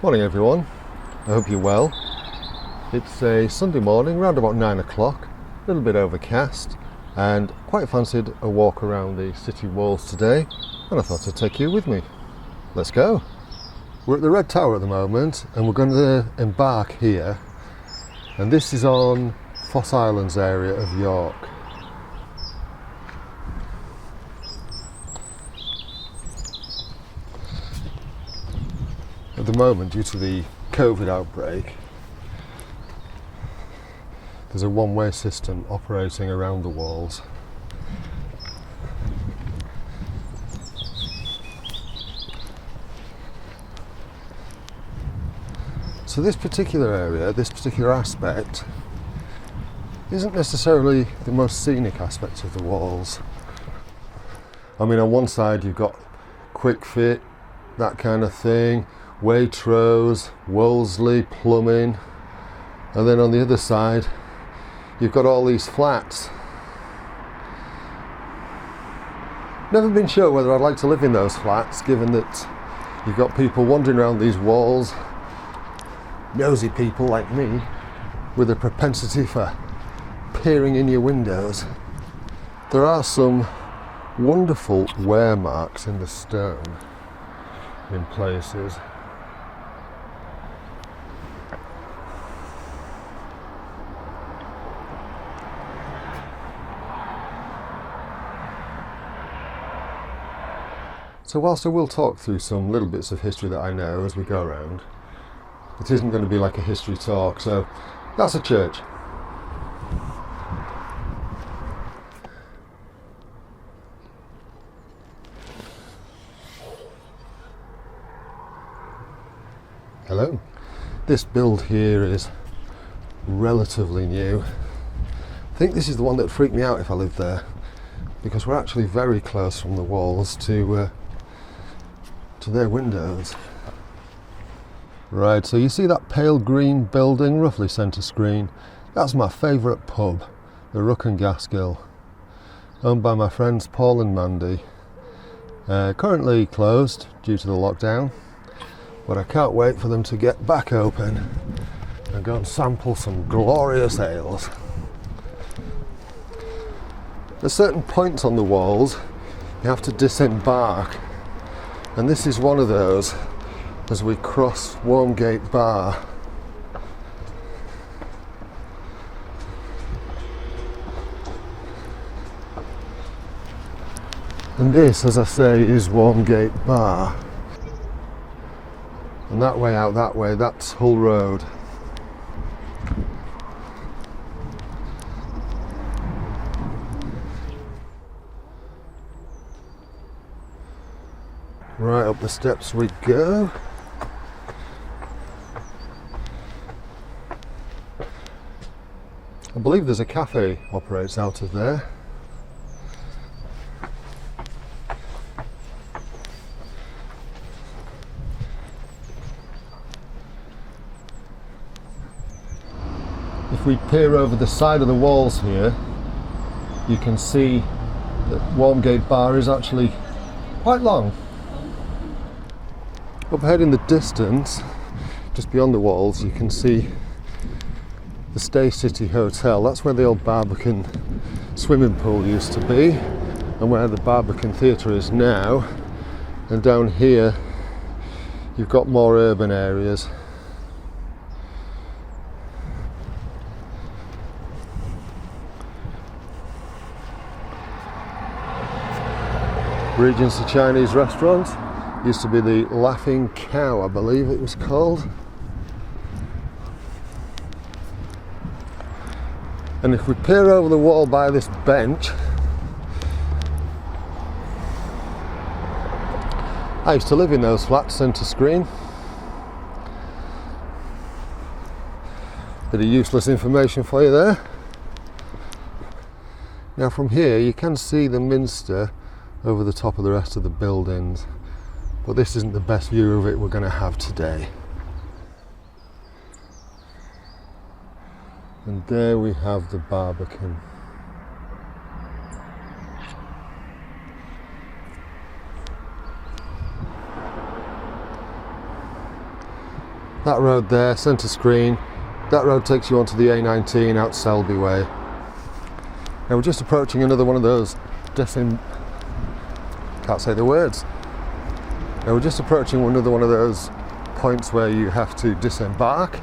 Morning everyone, I hope you're well. It's a Sunday morning, around about 9 o'clock, a little bit overcast, and quite fancied a walk around the city walls today, and I thought I'd take you with me. Let's go. We're at the Red Tower at the moment, and we're going to embark here, and this is on Foss Islands area of York. At the moment, due to the COVID outbreak, there's a one-way system operating around the walls. So this particular area, this particular aspect, isn't necessarily the most scenic aspect of the walls. I mean, on one side you've got Quick Fit, that kind of thing, Waitrose, Wolseley, plumbing, and then on the other side you've got all these flats. Never been sure whether I'd like to live in those flats, given that you've got people wandering around these walls, nosy people like me, with a propensity for peering in your windows. There are some wonderful wear marks in the stone in places. So whilst I will talk through some little bits of history that I know as we go around, it isn't going to be like a history talk, so that's a church. Hello. This build here is relatively new. I think this is the one that freaked me out if I lived there, because we're actually very close from the walls to their windows. Right, so you see that pale green building roughly centre screen? That's my favourite pub, the Rook and Gaskill, owned by my friends Paul and Mandy. Currently closed due to the lockdown, but I can't wait for them to get back open and go and sample some glorious ales. At certain points on the walls you have to disembark, and this is one of those as we cross Wormgate Bar. And this, as I say, is Wormgate Bar. And that way out that way, that's Hull Road. Right up the steps we go. I believe there's a cafe operates out of there. If we peer over the side of the walls here, you can see that Wormgate Bar is actually quite long. Up ahead in the distance, just beyond the walls, you can see the Stay City Hotel. That's where the old Barbican swimming pool used to be, and where the Barbican Theatre is now. And down here you've got more urban areas. Regency Chinese restaurant. Used to be the Laughing Cow, I believe it was called. And if we peer over the wall by this bench, I used to live in those flats, centre screen. Bit of useless information for you there. Now from here you can see the Minster over the top of the rest of the buildings, but this isn't the best view of it we're going to have today. And there we have the Barbican. That road there, centre screen. That road takes you onto the A19 out Selby Way. Now we're just approaching another one of those can't say the words. Now we're just approaching another one of those points where you have to disembark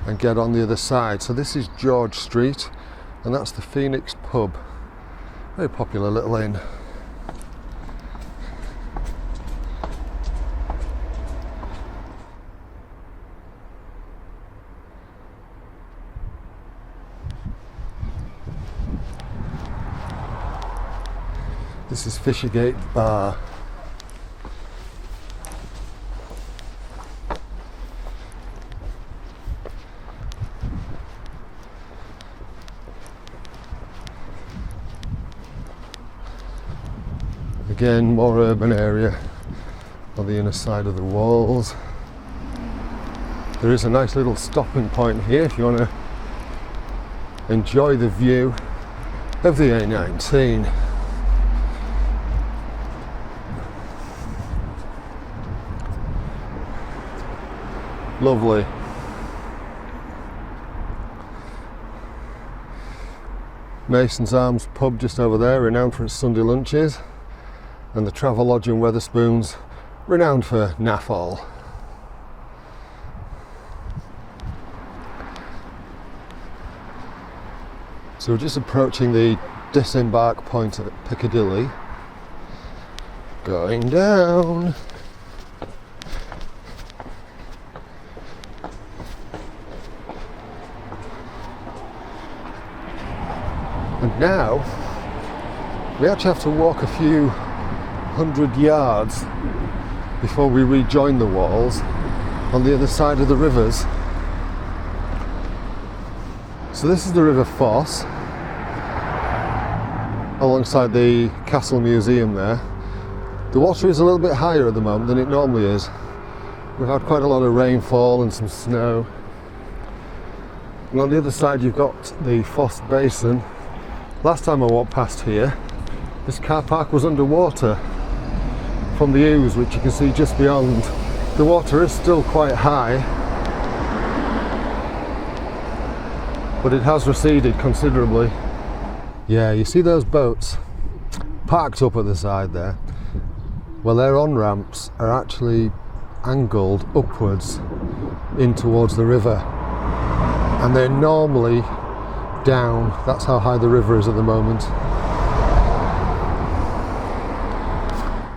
and get on the other side. So this is George Street, and that's the Phoenix pub. Very popular little inn. This is Fishergate Bar. Again, more urban area on the inner side of the walls. There is a nice little stopping point here if you want to enjoy the view of the A19. Lovely. Mason's Arms pub just over there, renowned for its Sunday lunches, and the Travelodge in Wetherspoons, renowned for Naffall. So we're just approaching the disembark point at Piccadilly. Going down. And now we actually have to walk a few hundred yards before we rejoin the walls on the other side of the rivers. So this is the River Foss, alongside the Castle Museum there. The water is a little bit higher at the moment than it normally is. We've had quite a lot of rainfall and some snow. And on the other side you've got the Foss Basin. Last time I walked past here, this car park was underwater from the ooze, which you can see just beyond. The water is still quite high, but it has receded considerably. Yeah, you see those boats parked up at the side there? Well, their on-ramps are actually angled upwards in towards the river, and they're normally down. That's how high the river is at the moment.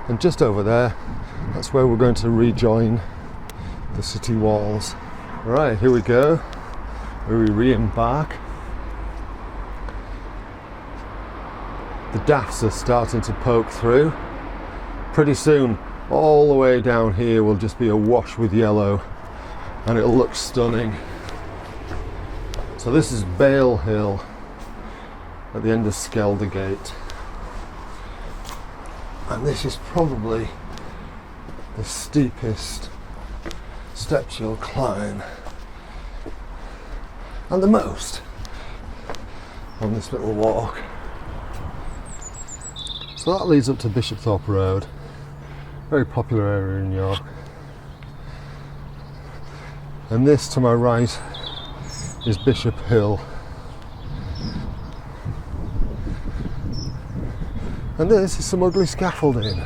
And just over there, that's where we're going to rejoin the city walls. Right, here we go, where we re-embark. The daffs are starting to poke through. Pretty soon, all the way down here will just be awash with yellow, and it'll look stunning. So this is Bale Hill at the end of Skeldergate, and this is probably the steepest steps you'll climb, and the most on this little walk. So that leads up to Bishopthorpe Road, very popular area in York, and this to my right is Bishop Hill, and this is some ugly scaffolding.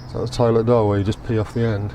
Is that the toilet door where you just pee off the end?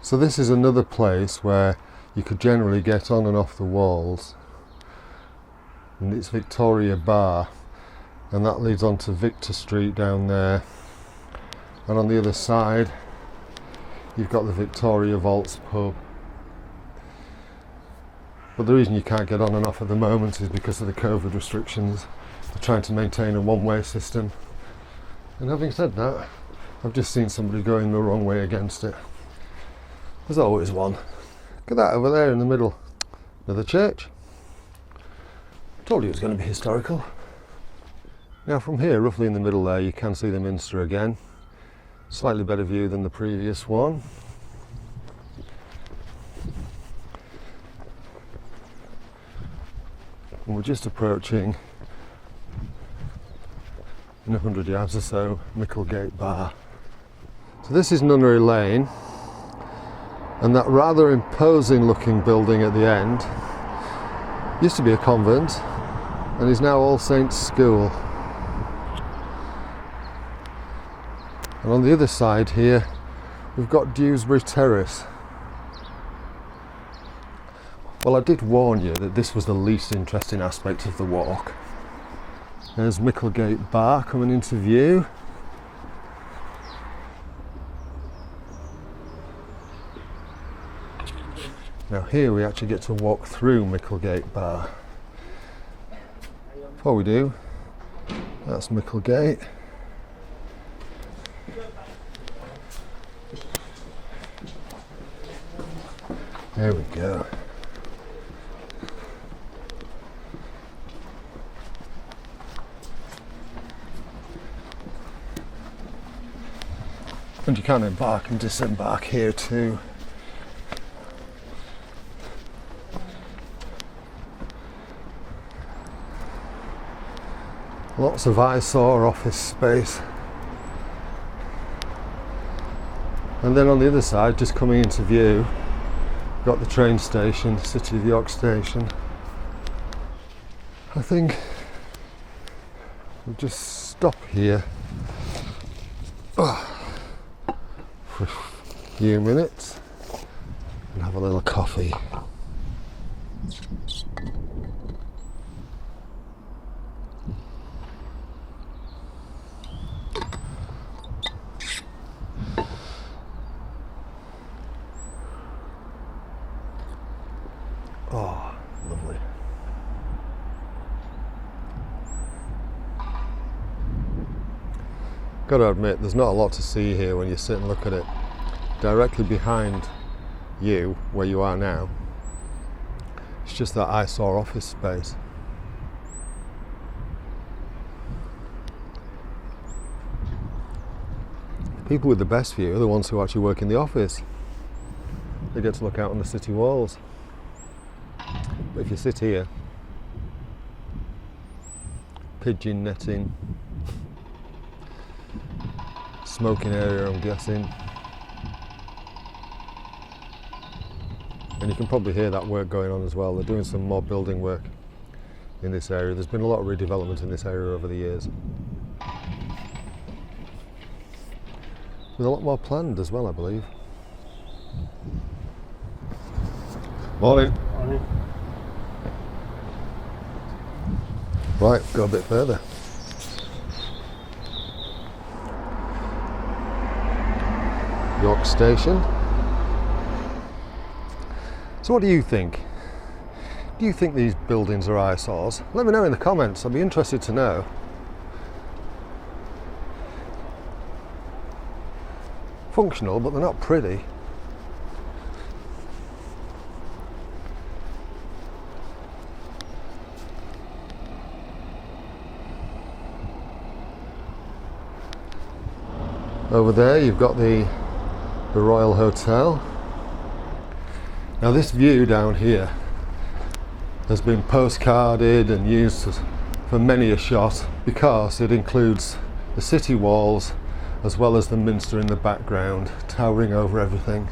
So this is another place where you could generally get on and off the walls. And it's Victoria Bar, and that leads on to Victor Street down there. And on the other side, you've got the Victoria Vaults pub. But the reason you can't get on and off at the moment is because of the COVID restrictions. They're trying to maintain a one-way system. And having said that, I've just seen somebody going the wrong way against it. There's always one. Look at that over there in the middle. Another church. Told you it was going to be historical. Now from here, roughly in the middle there, you can see the Minster again. Slightly better view than the previous one. And we're just approaching, in 100 yards or so, Micklegate Bar. So this is Nunnery Lane, and that rather imposing looking building at the end used to be a convent and is now All Saints School. And on the other side here we've got Dewsbury Terrace. Well, I did warn you that this was the least interesting aspect of the walk. There's Micklegate Bar coming into view. Now here we actually get to walk through Micklegate Bar. Before we do, that's Micklegate. There we go. And you can embark and disembark here too. Lots of eyesore office space. And then on the other side, just coming into view, got the train station, City of York Station. I think we'll just stop here for a few minutes and have a little coffee. Oh, lovely. Got to admit, there's not a lot to see here when you sit and look at it. Directly behind you, where you are now, it's just that eyesore office space. People with the best view are the ones who actually work in the office. They get to look out on the city walls. But if you sit here, pigeon netting, smoking area I'm guessing, and you can probably hear that work going on as well. They're doing some more building work in this area. There's been a lot of redevelopment in this area over the years, with a lot more planned as well, I believe. Morning. Morning. Right, go a bit further. York Station. So what do you think? Do you think these buildings are eyesores? Let me know in the comments, I'd be interested to know. Functional, but they're not pretty. Over there you've got the Royal Hotel. Now this view down here has been postcarded and used for many a shot because it includes the city walls as well as the Minster in the background, towering over everything.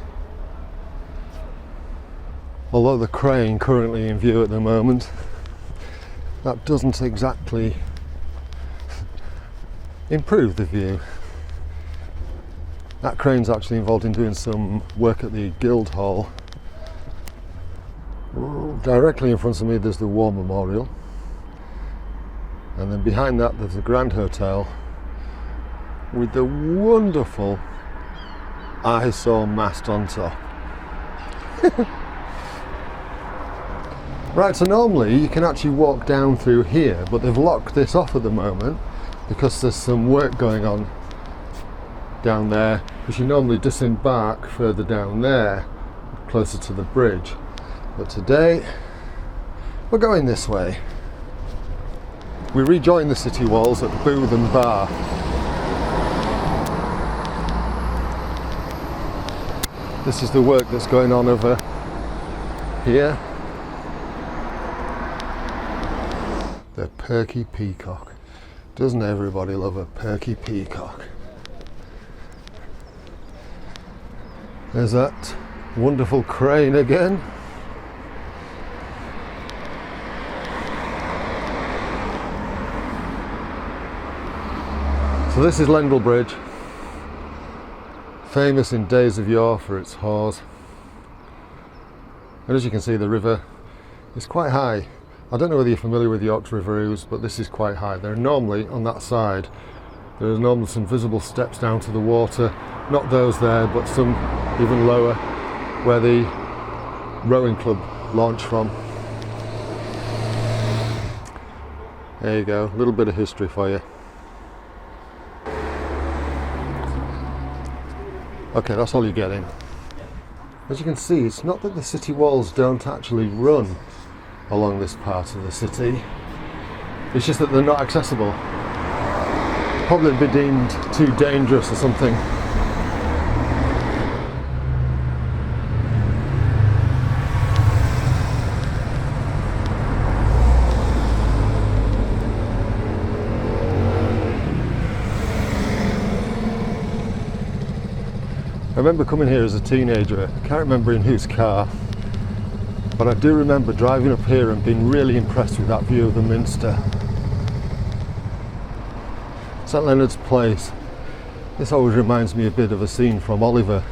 Although the crane currently in view at the moment, that doesn't exactly improve the view. That crane's actually involved in doing some work at the Guildhall, Directly in front of me there's the War Memorial, and then behind that there's the Grand Hotel with the wonderful eyesore mast on top. Right, so normally you can actually walk down through here, but they've locked this off at the moment because there's some work going on down there, because you normally disembark further down there, closer to the bridge. But today, we're going this way. We rejoin the city walls at Booth and Bar. This is the work that's going on over here. The perky peacock. Doesn't everybody love a perky peacock? There's that wonderful crane again. So this is Lendal Bridge, famous in days of yore for its hawse. And as you can see, the river is quite high. I don't know whether you're familiar with York's River Ouse, but this is quite high. There are normally, on that side, there are normally some visible steps down to the water. Not those there, but some even lower, where the rowing club launched from. There you go, a little bit of history for you. Okay, that's all you're getting. As you can see, it's not that the city walls don't actually run along this part of the city, it's just that they're not accessible. Probably be deemed too dangerous or something. I remember coming here as a teenager. I can't remember in whose car, but I do remember driving up here and being really impressed with that view of the Minster. St Leonard's Place. This always reminds me a bit of a scene from Oliver,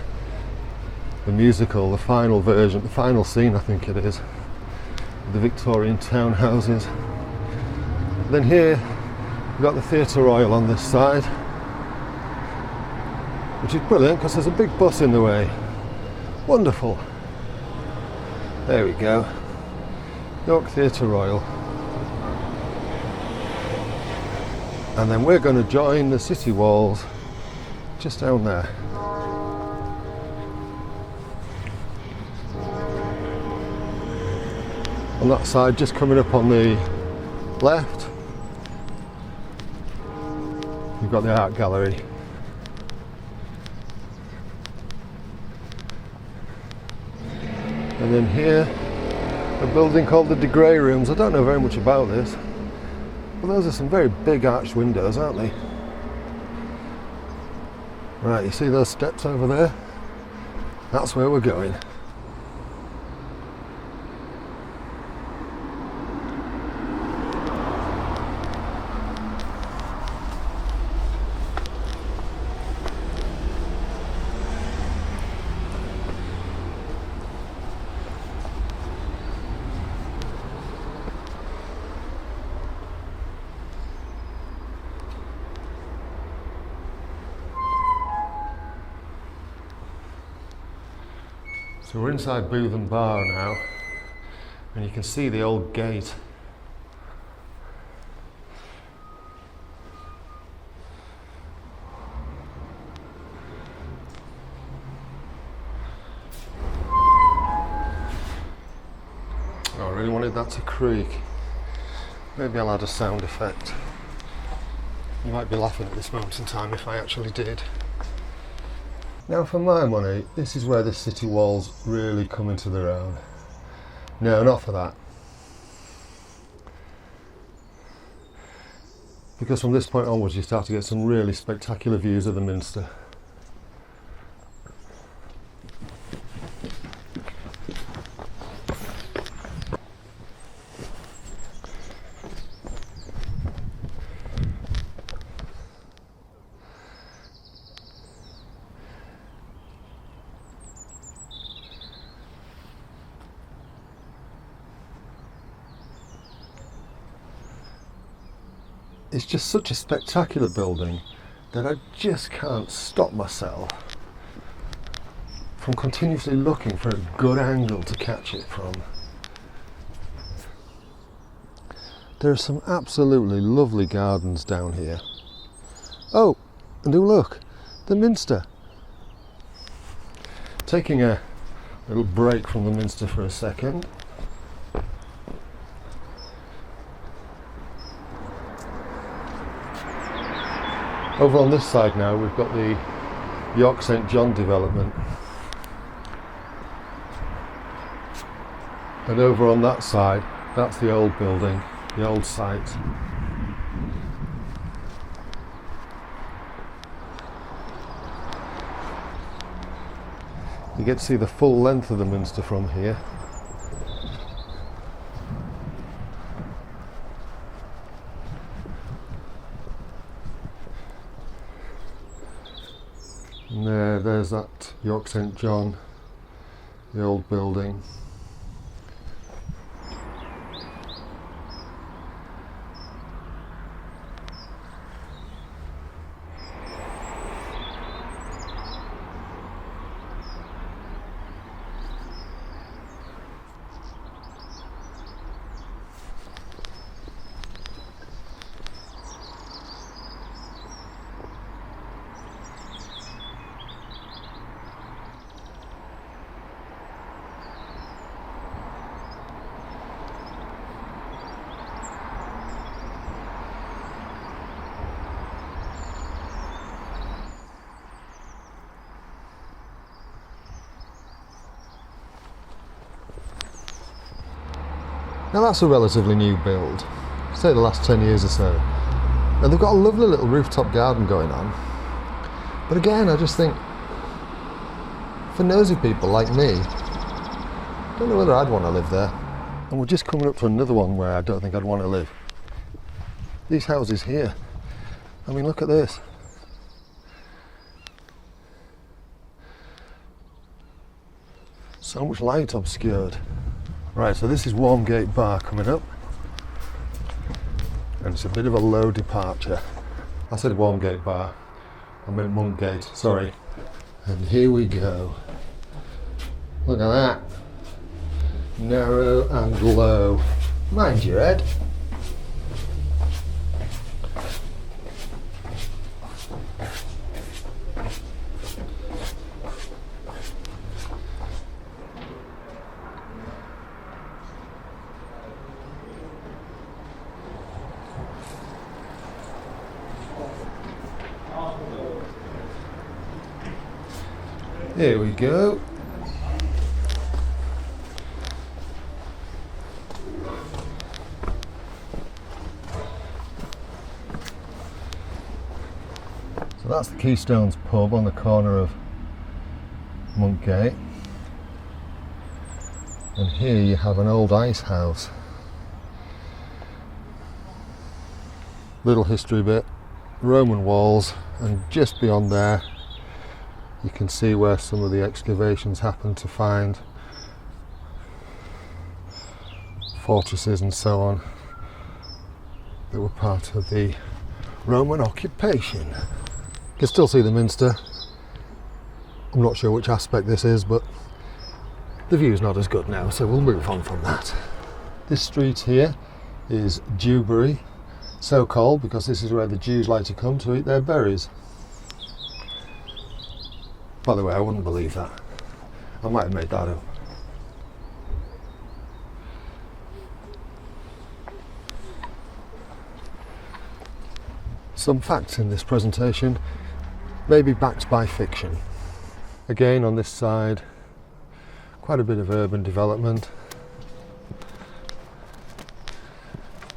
the musical, the final version, the final scene I think it is, the Victorian townhouses. Then here we've got the Theatre Royal on this side, which is brilliant because there's a big bus in the way. Wonderful. There we go. York Theatre Royal. And then we're going to join the city walls just down there. On that side, just coming up on the left, you've got the art gallery. And then here, a building called the De Grey Rooms. I don't know very much about this, but those are some very big arched windows, aren't they? Right, you see those steps over there? That's where we're going. So we're inside Booth and Bar now, and you can see the old gate. Oh, I really wanted that to creak. Maybe I'll add a sound effect. You might be laughing at this moment in time if I actually did. Now for my money, this is where the city walls really come into their own. No, not for that. Because from this point onwards you start to get some really spectacular views of the Minster. it's just such a spectacular building that I just can't stop myself from continuously looking for a good angle to catch it from. There are some absolutely lovely gardens down here. Oh, and oh look, the Minster. Taking a little break from the Minster for a second. Over on this side now we've got the York St John development. And over on that side, that's the old building, the old site. You get to see the full length of the Minster from here. And there's that York St John, the old building. Now that's a relatively new build, say the last 10 years or so, and they've got a lovely little rooftop garden going on. But again, I just think, for nosy people like me, I don't know whether I'd want to live there. And we're just coming up to another one where I don't think I'd want to live. These houses here, I mean, look at this. So much light obscured. Right, so this is Warmgate Bar coming up, and it's a bit of a low departure. I said Warmgate Bar, I meant Monkgate, sorry. And here we go. Look at that. Narrow and low. Mind your head. Here we go. So that's the Keystones pub on the corner of Monkgate. And here you have an old ice house. Little history bit, Roman walls, and just beyond there you can see where some of the excavations happened to find fortresses and so on that were part of the Roman occupation. You can still see the Minster. I'm not sure which aspect this is, but the view's not as good now, so we'll move on from that. This street here is Dewberry, so called because this is where the Jews like to come to eat their berries. By the way, I wouldn't believe that. I might have made that up. Some facts in this presentation may be backed by fiction. Again, on this side, quite a bit of urban development.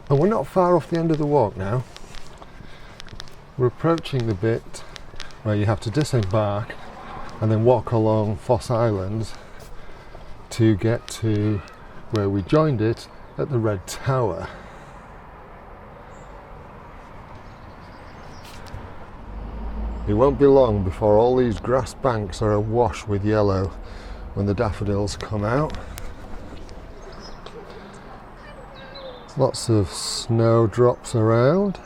And we're not far off the end of the walk now. We're approaching the bit where you have to disembark and then walk along Foss Island to get to where we joined it at the Red Tower. It won't be long before all these grass banks are awash with yellow when the daffodils come out. Lots of snowdrops around.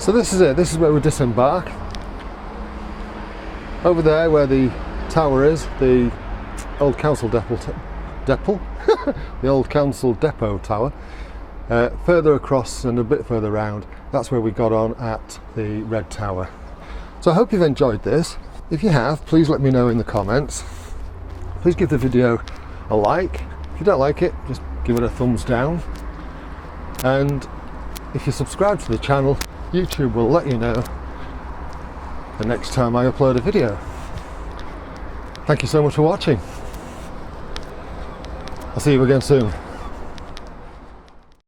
So this is it, this is where we disembark. Over there where the tower is, the old council depot the old council depot tower. Further across and a bit further round, that's where we got on at the red tower. So I hope you've enjoyed this. If you have, please let me know in the comments. Please give the video a like. If you don't like it, just give it a thumbs down. And if you subscribe to the channel, YouTube will let you know the next time I upload a video. Thank you so much for watching. I'll see you again soon.